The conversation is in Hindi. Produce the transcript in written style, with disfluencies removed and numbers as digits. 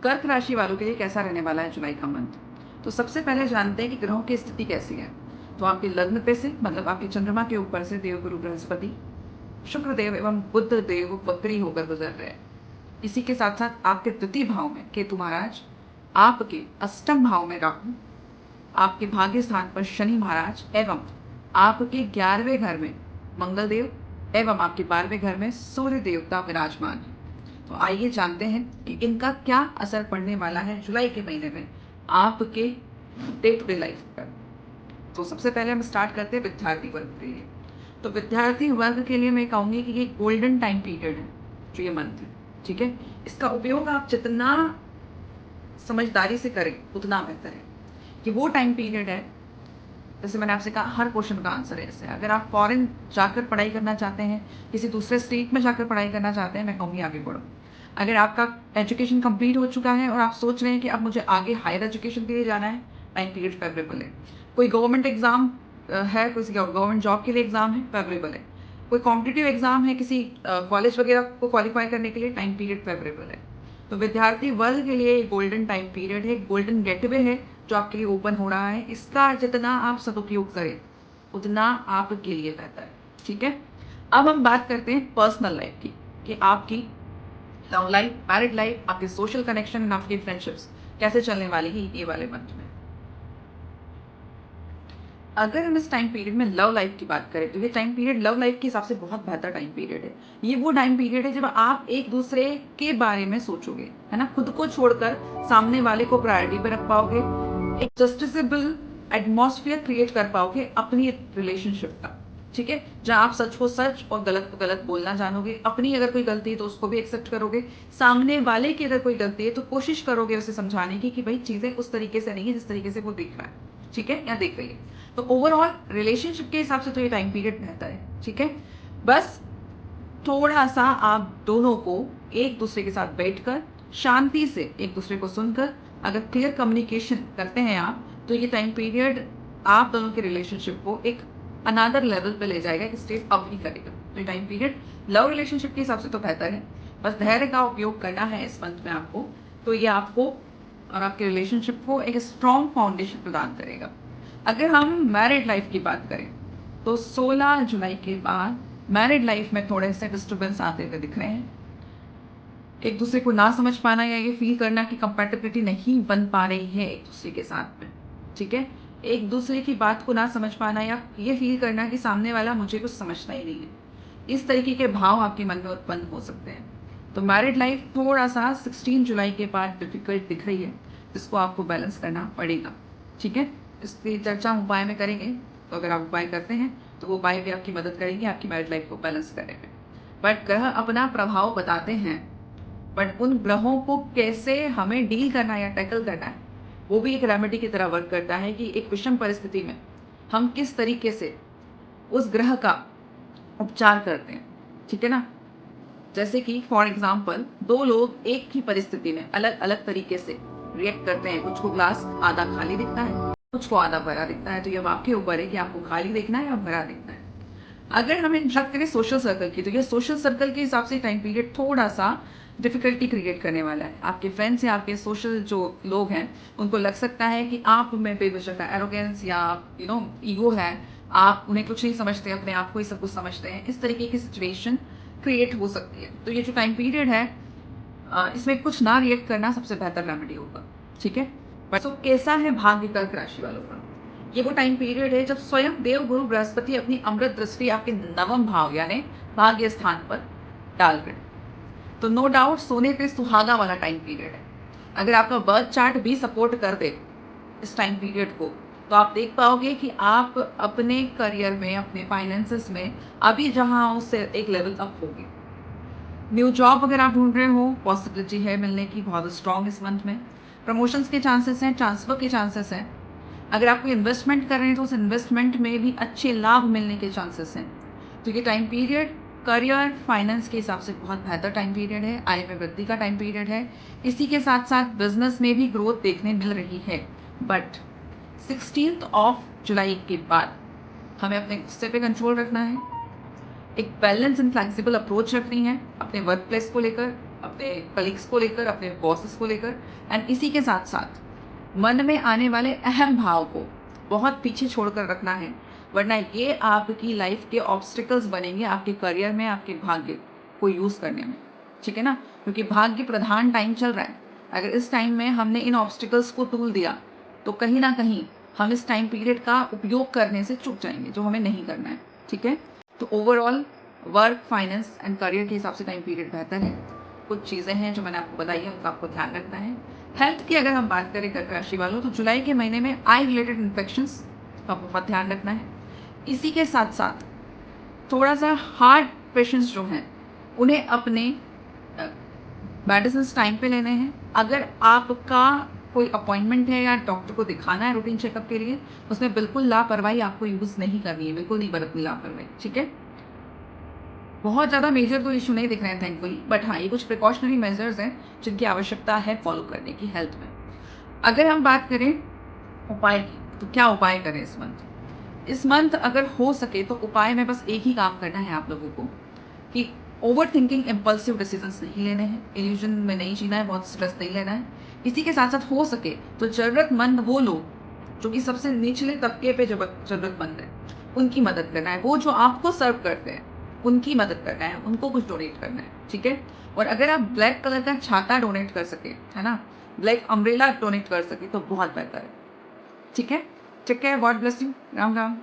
कर्क राशि वालों के लिए कैसा रहने वाला है जुलाई का मंथ। तो सबसे पहले जानते हैं कि ग्रहों की स्थिति कैसी है। तो आपके लग्न पे से मतलब आपके चंद्रमा के ऊपर से देव गुरु बृहस्पति शुक्र देव एवं बुद्ध देव वक्री होकर गुजर रहे हैं। इसी के साथ साथ आपके द्वितीय भाव में केतु महाराज, आपके अष्टम भाव में राहु, आपके भाग्य स्थान पर शनि महाराज एवं आपके 11वें घर में मंगल देव एवं आपके 12वें घर में सूर्य देवता विराजमान है। तो आइए जानते हैं कि इनका क्या असर पड़ने वाला है जुलाई के महीने में आपके डे टू डे लाइफ पर। तो सबसे पहले हम स्टार्ट करते हैं विद्यार्थी वर्ग के लिए। तो विद्यार्थी वर्ग के लिए मैं कहूँगी कि ये गोल्डन टाइम पीरियड है जो ये मंथ है, ठीक है। इसका उपयोग आप जितना समझदारी से करें उतना बेहतर है। कि वो टाइम पीरियड है, जैसे मैंने आपसे कहा हर क्वेश्चन का आंसर है। ऐसे अगर आप फॉरेन जाकर पढ़ाई करना चाहते हैं, किसी दूसरे स्टेट में जाकर पढ़ाई करना चाहते हैं, मैं कहूँगी आगे बढ़ो। अगर आपका एजुकेशन कंप्लीट हो चुका है और आप सोच रहे हैं कि अब मुझे आगे हायर एजुकेशन के लिए जाना है, टाइम पीरियड फेवरेबल है। कोई गवर्नमेंट एग्जाम है, किसी गवर्नमेंट जॉब के लिए एग्जाम है, फेवरेबल है। कोई कॉम्पिटिटिव एग्जाम है किसी कॉलेज वगैरह को क्वालिफाई करने के लिए, टाइम पीरियड फेवरेबल है। तो विद्यार्थी वर्ग के लिए गोल्डन टाइम पीरियड है, गोल्डन गेटवे है जो आपके लिए ओपन हो रहा है। इसका जितना आप सदुपयोग करें उतना आपके लिए बेहतर है, ठीक है। अब हम बात करते हैं पर्सनल लाइफ की, कि आपकी लव लाइफ, मैरिड लाइफ, आपके सोशल कनेक्शन, आपकी फ्रेंडशिप्स कैसे चलने वाली है ये वाले मंथ में। अगर हम इस टाइम पीरियड में लव लाइफ की बात करें तो ये टाइम पीरियड लव लाइफ के हिसाब से बहुत बेहतर टाइम पीरियड है। ये वो टाइम पीरियड है जब आप एक दूसरे के बारे में सोचोगे, है ना, खुद को छोड़कर सामने वाले को प्रायोरिटी पे रख पाओगे, एक जस्टिसेबल एटमॉस्फेयर क्रिएट कर पाओगे अपनी रिलेशनशिप का, ठीक है। जहाँ आप सच को सच और गलत को गलत बोलना जानोगे, अपनी अगर कोई गलती है तो उसको भी एक्सेप्ट करोगे, सामने वाले की अगर कोई गलती है तो कोशिश करोगे उसे समझाने की कि भाई चीजें उस तरीके से नहीं है जिस तरीके से वो देख रहा है, ठीक है, या देख रही है। तो ओवरऑल रिलेशनशिप के हिसाब से तो ये टाइम पीरियड बेहतर है, ठीक है। बस थोड़ा सा आप दोनों को एक दूसरे के साथ बैठकर शांति से एक दूसरे को सुनकर अगर क्लियर कम्युनिकेशन करते हैं आप, तो ये टाइम पीरियड आप दोनों के रिलेशनशिप को एक अनदर लेवल पे ले जाएगा, एक स्टेप अप ही करेगा। तो ये टाइम पीरियड लव रिलेशनशिप के हिसाब से तो बेहतर है। बस धैर्य का उपयोग करना है इस मंथ में आपको, तो ये आपको और आपके रिलेशनशिप को एक स्ट्रॉन्ग फाउंडेशन प्रदान करेगा। अगर हम मैरिड लाइफ की बात करें तो 16 जुलाई के बाद मैरिड लाइफ में थोड़े से डिस्टर्बेंस आते हुए दिख रहे हैं। एक दूसरे को ना समझ पाना या ये फील करना कि कंपैटिबिलिटी नहीं बन पा रही है एक दूसरे के साथ में, ठीक है। एक दूसरे की बात को ना समझ पाना या ये फील करना कि सामने वाला मुझे कुछ समझता ही नहीं है, इस तरीके के भाव आपके मन में उत्पन्न हो सकते हैं। तो मैरिड लाइफ थोड़ा सा 16 जुलाई के बाद डिफिकल्ट दिख रही है, जिसको आपको बैलेंस करना पड़ेगा, ठीक है। इसकी चर्चा हम उपाय में करेंगे। तो अगर आप उपाय करते हैं तो वो उपाय भी आपकी मदद करेंगे आपकी मैरिड लाइफ को बैलेंस करने में। बट ग्रह अपना प्रभाव बताते हैं, बट उन ग्रहों को कैसे हमें डील करना है या टैकल करना है वो भी एक रेमेडी की तरह वर्क करता है, कि एक विषम परिस्थिति में हम किस तरीके से उस ग्रह का उपचार करते हैं, ठीक है ना। जैसे कि फॉर एग्जाम्पल दो लोग एक ही परिस्थिति में अलग अलग तरीके से रिएक्ट करते हैं। कुछ को ग्लास आधा खाली दिखता है, कुछ को आधा भरा दिखता है। तो ये अब आपके ऊपर है कि आपको खाली देखना है या भरा देखना है। अगर हम बात करें सोशल सर्कल की, तो ये सोशल सर्कल के हिसाब से टाइम पीरियड थोड़ा सा डिफिकल्टी क्रिएट करने वाला है। आपके फ्रेंड्स या आपके सोशल जो लोग हैं उनको लग सकता है कि आप में बेवजह का एरोगेंस या ईगो है, आप उन्हें कुछ नहीं समझते, अपने आप को ही सब कुछ समझते हैं, इस तरीके की सिचुएशन क्रिएट हो सकती है। तो ये जो टाइम पीरियड है इसमें कुछ ना रिएक्ट करना सबसे बेहतर रेमेडी होगा, ठीक है। सो कैसा है भाग्य कर्क राशि वालों का। ये वो टाइम पीरियड है जब स्वयं देव गुरु बृहस्पति अपनी अमृत दृष्टि आपके नवम भाव यानी भाग्य स्थान पर डाल रहे हैं। तो नो डाउट सोने पे सुहागा वाला टाइम पीरियड है। अगर आपका बर्थ चार्ट भी सपोर्ट कर दे इस टाइम पीरियड को, तो आप देख पाओगे कि आप अपने करियर में, अपने फाइनेंसेस में अभी जहां हो उससे एक लेवल अप होगी। न्यू जॉब अगर आप ढूंढ रहे हो, पॉसिबिलिटी है मिलने की बहुत स्ट्रॉन्ग इस मंथ में। प्रमोशंस के चांसेस हैं, ट्रांसफर के चांसेस हैं। अगर आप कोई इन्वेस्टमेंट कर रहे हैं तो उस इन्वेस्टमेंट में भी अच्छे लाभ मिलने के चांसेस हैं। तो ये टाइम पीरियड करियर फाइनेंस के हिसाब से बहुत बेहतर टाइम पीरियड है, आय में वृद्धि का टाइम पीरियड है। इसी के साथ साथ बिजनेस में भी ग्रोथ देखने मिल रही है। बट 16 ऑफ जुलाई के बाद हमें अपने गुस्से पे कंट्रोल रखना है, एक बैलेंस एंड फ्लेक्सिबल अप्रोच रखनी है अपने वर्क प्लेस को लेकर, अपने कलीग्स को लेकर, अपने बॉसेस को लेकर। एंड इसी के साथ साथ मन में आने वाले अहम भाव को बहुत पीछे छोड़कर रखना है, वरना ये आपकी लाइफ के ऑब्स्टिकल्स बनेंगे आपके करियर में, आपके भाग्य को यूज़ करने में। ठीक है ना? क्योंकि भाग्य प्रधान टाइम चल रहा है। अगर इस टाइम में हमने इन ऑब्स्टिकल्स को तूल दिया तो कहीं ना कहीं हम इस टाइम पीरियड का उपयोग करने से चूक जाएंगे, जो हमें नहीं करना है। ठीक है? तो overall work, finance and career के हिसाब से टाइम पीरियड बेहतर है। कुछ चीज़ें हैं जो मैंने आपको बताई है, उनका आपको ध्यान रखना है। हेल्थ की अगर हम बात करें कर्क राशि वालों, तो जुलाई के महीने में आई रिलेटेड इन्फेक्शंस का बहुत ध्यान रखना है। इसी के साथ साथ थोड़ा सा हार्ट पेशेंट्स जो हैं उन्हें अपने मेडिसिन टाइम पे लेने हैं। अगर आपका कोई अपॉइंटमेंट है या डॉक्टर को दिखाना है रूटीन चेकअप के लिए, उसमें बिल्कुल लापरवाही आपको यूज़ नहीं करनी है, बिल्कुल नहीं बरतनी लापरवाही। ठीक है? बहुत ज़्यादा मेजर तो इशू नहीं दिख रहे हैं थैंकफुली, बट हाँ, ये कुछ प्रिकॉशनरी मेजर्स हैं जिनकी आवश्यकता है फॉलो करने की हेल्थ में। अगर हम बात करें उपाय की, तो क्या उपाय करें इस मंथ? इस मंथ अगर हो सके तो उपाय में बस एक ही काम करना है आप लोगों को, कि ओवर थिंकिंग इम्पल्सिव डिसीजंस नहीं लेने हैं, इल्यूजन में नहीं जीना है, बहुत स्ट्रेस नहीं लेना है। इसी के साथ साथ हो सके तो ज़रूरतमंद वो लोग जो कि सबसे निचले तबके पे ज़रूरतमंद है, उनकी मदद करना है। वो जो आपको सर्व करते हैं उनकी मदद करना है, उनको कुछ डोनेट करना है। ठीक है? और अगर आप ब्लैक कलर का छाता डोनेट कर सके, है ना, ब्लैक अम्ब्रेला डोनेट कर सके तो बहुत बेहतर है। ठीक है? Take care, God bless you, Ram Ram.